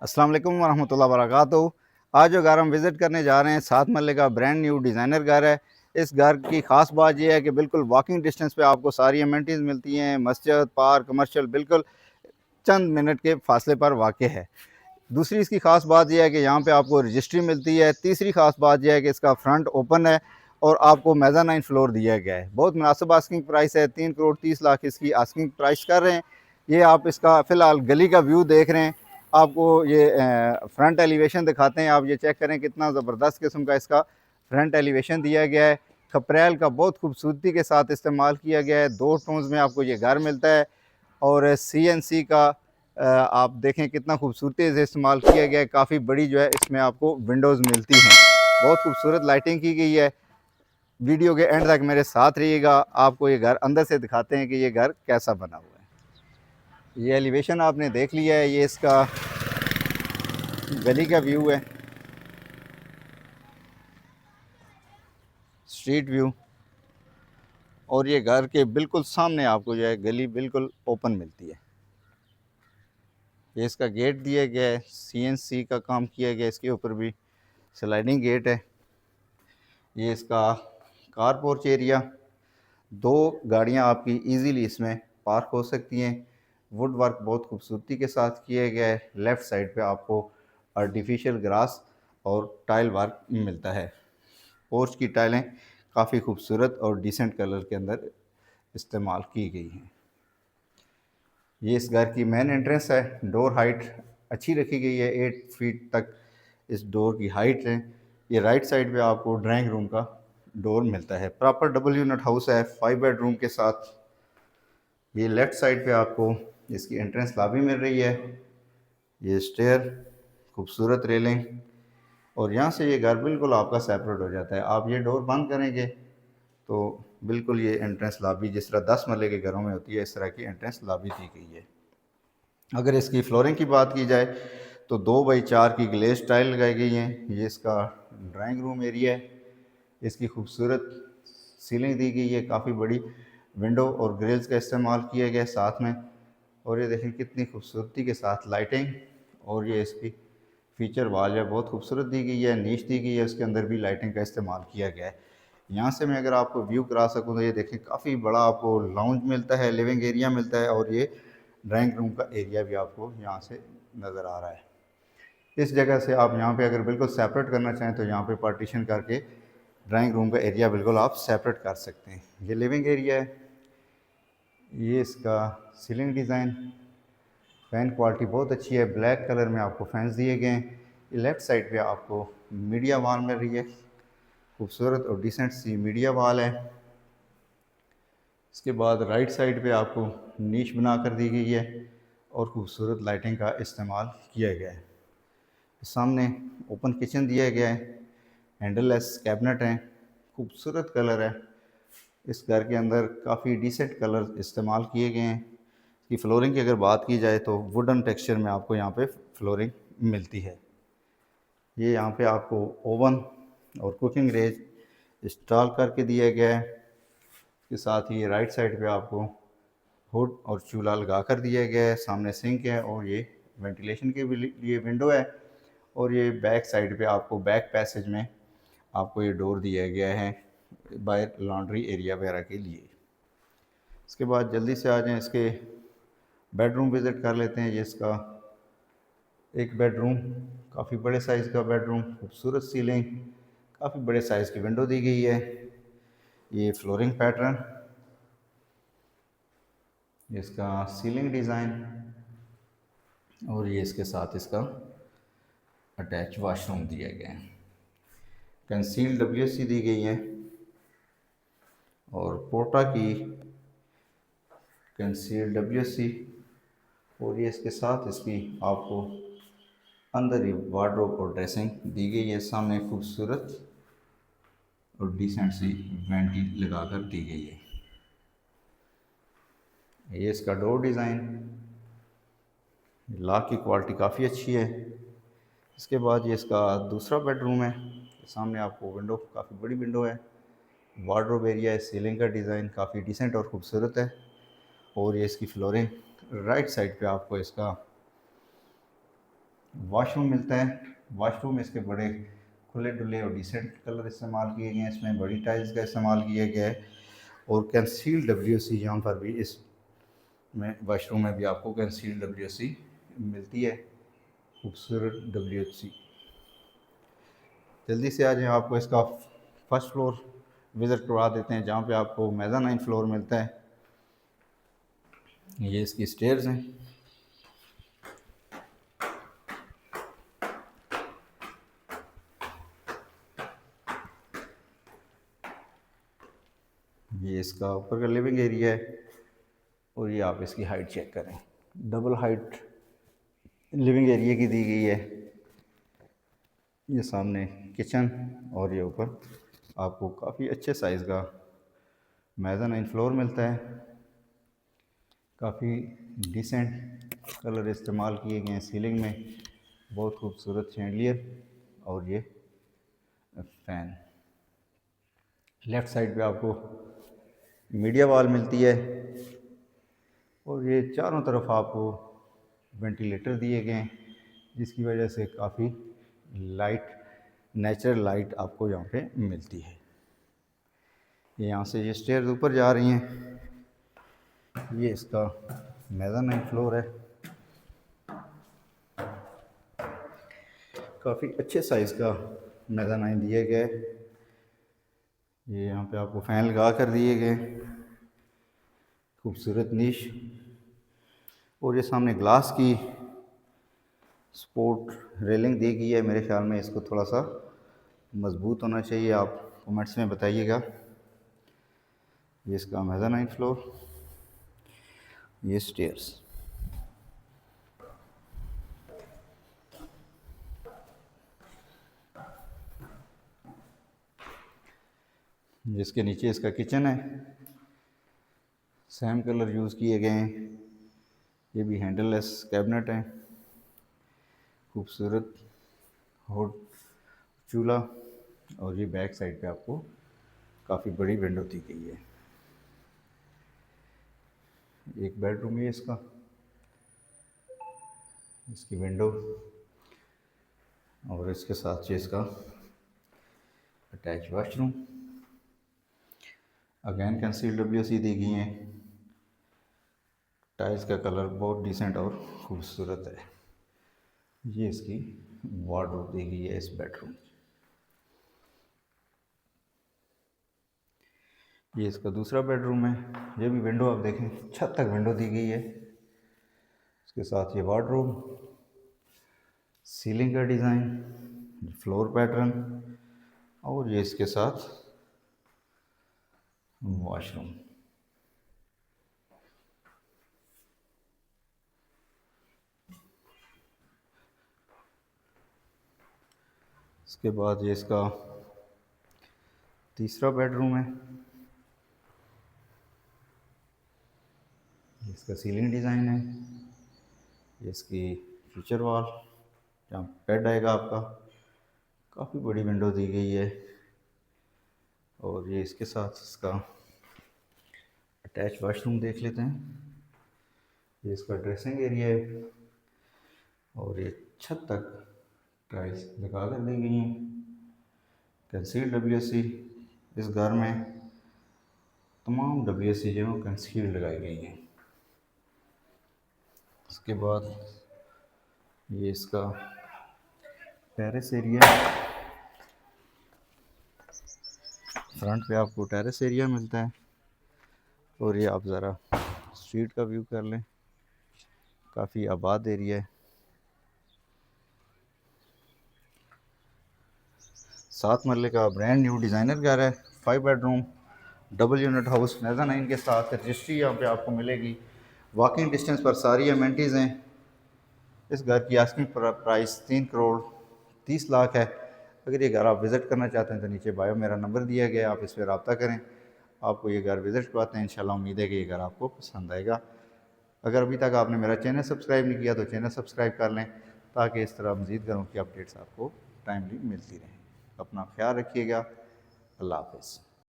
अस्सलाम वालेकुम वरहमतुल्लाहि वबरकातुहू। आज जो घर हम विज़िट करने जा रहे हैं 7 मरले का ब्रांड न्यू डिज़ाइनर घर है। इस घर की ख़ास बात ये है कि बिल्कुल वॉकिंग डिस्टेंस पे आपको सारी अमेनिटीज़ मिलती हैं। मस्जिद, पार्क, कमर्शियल बिल्कुल चंद मिनट के फ़ासले पर वाक़ है। दूसरी इसकी ख़ास बात यह है कि यहाँ पे आपको रजिस्ट्री मिलती है। तीसरी ख़ास बात यह है कि इसका फ्रंट ओपन है और आपको मेज़ानाइन फ्लोर दिया गया है। बहुत मुनासिब आस्किंग प्राइस है, 3 करोड़ 30 लाख इसकी आस्किंग प्राइस कर रहे हैं। ये आप इसका फ़िलहाल गली का व्यू देख रहे हैं। आपको ये फ्रंट एलिवेशन दिखाते हैं। आप ये चेक करें कितना ज़बरदस्त किस्म का इसका फ्रंट एलिवेशन दिया गया है। खपरेल का बहुत खूबसूरती के साथ इस्तेमाल किया गया है। 2 टोन्स में आपको ये घर मिलता है और CNC का आप देखें कितना खूबसूरती से इस्तेमाल किया गया है। काफ़ी बड़ी जो है इसमें आपको विंडोज़ मिलती हैं। बहुत खूबसूरत लाइटिंग की गई है। वीडियो के एंड तक मेरे साथ रहिएगा। आपको ये घर अंदर से दिखाते हैं कि ये घर कैसा बना हुआ है। ये एलिवेशन आपने देख लिया है। ये इसका गली का व्यू है, स्ट्रीट व्यू। और ये घर के बिल्कुल सामने आपको जो है गली बिल्कुल ओपन मिलती है। ये इसका गेट दिया गया है, CNC का काम किया गया है। इसके ऊपर भी स्लाइडिंग गेट है। ये इसका कार पोर्च एरिया, 2 गाड़ियां आपकी इजीली इसमें पार्क हो सकती हैं। वुड वर्क बहुत खूबसूरती के साथ किया गया है। लेफ़्ट साइड पे आपको आर्टिफिशियल ग्रास और टाइल वर्क मिलता है। पोर्च की टाइलें काफ़ी खूबसूरत और डिसेंट कलर के अंदर इस्तेमाल की गई हैं। ये इस घर की मेन एंट्रेंस है। डोर हाइट अच्छी रखी गई है, 8 फीट तक इस डोर की हाइट है। ये राइट साइड पे आपको ड्राइंग रूम का डोर मिलता है। प्रॉपर डबल यूनिट हाउस है 5 बेडरूम के साथ। ये लेफ़्ट साइड पे आपको इसकी एंट्रेंस लॉबी मिल रही है। ये स्टेयर, खूबसूरत रेलिंग, और यहाँ से ये घर बिल्कुल आपका सेपरेट हो जाता है। आप ये डोर बंद करेंगे तो बिल्कुल ये एंट्रेंस लॉबी जिस तरह 10 मरले के घरों में होती है, इस तरह की एंट्रेंस लॉबी दी गई है। अगर इसकी फ्लोरिंग की बात की जाए तो 2x4 की ग्लेज टाइल लगाई गई हैं। ये इसका ड्राइंग रूम एरिया है। इसकी खूबसूरत सीलिंग दी गई है। काफ़ी बड़ी विंडो और ग्रिल्स का इस्तेमाल किया गया है साथ में। और ये देखें कितनी खूबसूरती के साथ लाइटिंग, और ये इसकी फीचर वाल है बहुत खूबसूरत दी गई है। नीच दी गई है, उसके अंदर भी लाइटिंग का इस्तेमाल किया गया है। यहाँ से मैं अगर आपको व्यू करा सकूँ तो ये देखें काफ़ी बड़ा आपको लाउंज मिलता है, लिविंग एरिया मिलता है, और ये ड्राइंग रूम का एरिया भी आपको यहाँ से नज़र आ रहा है। इस जगह से आप यहाँ पे अगर बिल्कुल सेपरेट करना चाहें तो यहाँ पे पार्टीशन करके ड्राइंग रूम का एरिया बिल्कुल आप सेपरेट कर सकते हैं। ये लिविंग एरिया है। ये इसका सीलिंग डिज़ाइन, फैन क्वालिटी बहुत अच्छी है। ब्लैक कलर में आपको फैंस दिए गए हैं। ये लेफ़्ट साइड पे आपको मीडिया वॉल मिल रही है। खूबसूरत और डिसेंट सी मीडिया वॉल है। इसके बाद राइट साइड पे आपको नीच बना कर दी गई है और खूबसूरत लाइटिंग का इस्तेमाल किया गया है। सामने ओपन किचन दिया गया है। हैंडल लेस कैबिनेट हैं। खूबसूरत कलर है। इस घर के अंदर काफ़ी डिसेंट कलर इस्तेमाल किए गए हैं। इसकी फ्लोरिंग की अगर बात की जाए तो वुडन टेक्सचर में आपको यहाँ पे फ्लोरिंग मिलती है। ये यहाँ पे आपको ओवन और कुकिंग रेंज इंस्टॉल करके दिया गया है। इसके साथ ही राइट साइड पे आपको हुड और चूल्हा लगा कर दिया गया है। सामने सिंक है और ये वेंटिलेशन के लिए विंडो है। और ये बैक साइड पे आपको बैक पैसेज में आपको ये डोर दिया गया है बाहर लॉन्ड्री एरिया वगैरह के लिए। इसके बाद जल्दी से आ जाएं, इसके बेडरूम विज़िट कर लेते हैं। ये इसका एक बेडरूम, काफ़ी बड़े साइज़ का बेडरूम, खूबसूरत सीलिंग, काफ़ी बड़े साइज़ की विंडो दी गई है। ये फ्लोरिंग पैटर्न, इसका सीलिंग डिज़ाइन, और ये इसके साथ इसका अटैच वाशरूम दिया गया है। कंसील WC दी गई है और पोटा की कंसील WC, और ये इसके साथ इसकी आपको अंदर ही वार्डरोब और ड्रेसिंग दी गई है। सामने खूबसूरत और डिसेंट सी वेंटी लगा कर दी गई है। ये इसका डोर डिज़ाइन, लॉक की क्वालिटी काफ़ी अच्छी है। इसके बाद ये इसका दूसरा बेडरूम है। सामने आपको विंडो, काफ़ी बड़ी विंडो है। वार्डरोब एरिया है। सीलिंग का डिज़ाइन काफ़ी डिसेंट और ख़ूबसूरत है। और ये इसकी फ्लोरिंग, राइट साइड पे आपको इसका वॉशरूम मिलता है। वॉशरूम इसके बड़े खुले डुले और डिसेंट कलर इस्तेमाल किए गए हैं, इसमें बड़ी टाइल्स का इस्तेमाल किया गया है। और कंसील WC यहाँ पर भी इस में वॉशरूम में भी आपको कंसील WC मिलती है, खूबसूरत WC। जल्दी से आ जाए, आपको इसका फर्स्ट फ्लोर विज़िट करवा देते हैं जहाँ पे आपको मेज़ानाइन फ्लोर मिलता है। ये इसकी स्टेयर्स हैं। ये इसका ऊपर का लिविंग एरिया है और ये आप इसकी हाइट चेक करें, डबल हाइट लिविंग एरिया की दी गई है। ये सामने किचन और ये ऊपर आपको काफ़ी अच्छे साइज़ का मेज़ानाइन फ्लोर मिलता है। काफ़ी डिसेंट कलर इस्तेमाल किए गए हैं सीलिंग में, बहुत खूबसूरत शैंडलियर और ये फ़ैन। लेफ़्ट साइड पे आपको मीडिया वॉल मिलती है और ये चारों तरफ आपको वेंटिलेटर दिए गए हैं, जिसकी वजह से काफ़ी लाइट, नेचुरल लाइट आपको यहाँ पे मिलती है। ये यहाँ से ये स्टेयर्स ऊपर जा रही हैं। ये इसका मेज़ानाइन फ्लोर है, काफ़ी अच्छे साइज़ का मेज़ानाइन दिया गया है। ये यहाँ पे आपको फ़ैन लगा कर दिए गए, खूबसूरत नीश। और ये सामने ग्लास की सपोर्ट रेलिंग दी गई है। मेरे ख्याल में इसको थोड़ा सा मज़बूत होना चाहिए, आप कमेंट्स में बताइएगा। ये इसका मेज़ानाइन फ्लोर, ये स्टेयर्स। जिसके नीचे इसका किचन है, सेम कलर यूज़ किए गए हैं। ये भी हैंडललेस कैबिनेट है, खूबसूरत हॉट चूल्हा। और ये बैक साइड पे आपको काफ़ी बड़ी विंडो दी गई है। एक बेडरूम है इसका, इसकी विंडो और इसके साथ ये इसका attach washroom. Again conceal WC दी गई हैं। टाइल्स का कलर बहुत डिसेंट और खूबसूरत है। ये इसकी वार्डरोब दी गई है इस बेडरूम। ये इसका दूसरा बेडरूम है। ये भी विंडो आप देखें, छत तक विंडो दी गई है। इसके साथ ये वार्डरोब, सीलिंग का डिज़ाइन, फ्लोर पैटर्न और ये इसके साथ वॉशरूम। इसके बाद ये इसका तीसरा बेडरूम है। इसका सीलिंग डिज़ाइन है। ये इसकी फीचर वॉल, जहाँ बेड आएगा आपका, काफ़ी बड़ी विंडो दी गई है। और ये इसके साथ इसका अटैच वॉशरूम देख लेते हैं। ये इसका ड्रेसिंग एरिया है और ये छत तक टाइल्स लगा कर दी गई हैं। कंसील WC, इस घर में तमाम WC जो है कंसील लगाई गई हैं। इसके बाद ये इसका टेरेस एरिया, फ्रंट पे आपको टेरेस एरिया मिलता है। और ये आप ज़रा स्ट्रीट का व्यू कर लें, काफ़ी आबाद एरिया है। 7 मरले का ब्रांड न्यू डिज़ाइनर घर है। 5 bedroom double unit house, mezzanine के साथ रजिस्ट्री यहाँ पे आपको मिलेगी। वॉकिंग डिस्टेंस पर सारी अमेनिटीज़ हैं। इस घर की आस्किंग प्राइस 3 करोड़ 30 लाख है। अगर ये घर आप विज़िट करना चाहते हैं तो नीचे बायो मेरा नंबर दिया गया है, आप इस पर रब्ता करें, आपको ये घर विज़िट करवाते हैं। इंशाल्लाह उम्मीद है कि ये घर आपको पसंद आएगा। अगर अभी तक आपने मेरा चैनल सब्सक्राइब नहीं किया तो चैनल सब्सक्राइब कर लें, ताकि इस तरह मज़ीद घरों की अपडेट्स आपको टाइमली मिलती रहें। अपना ख्याल रखिएगा। अल्लाह हाफ़िज़।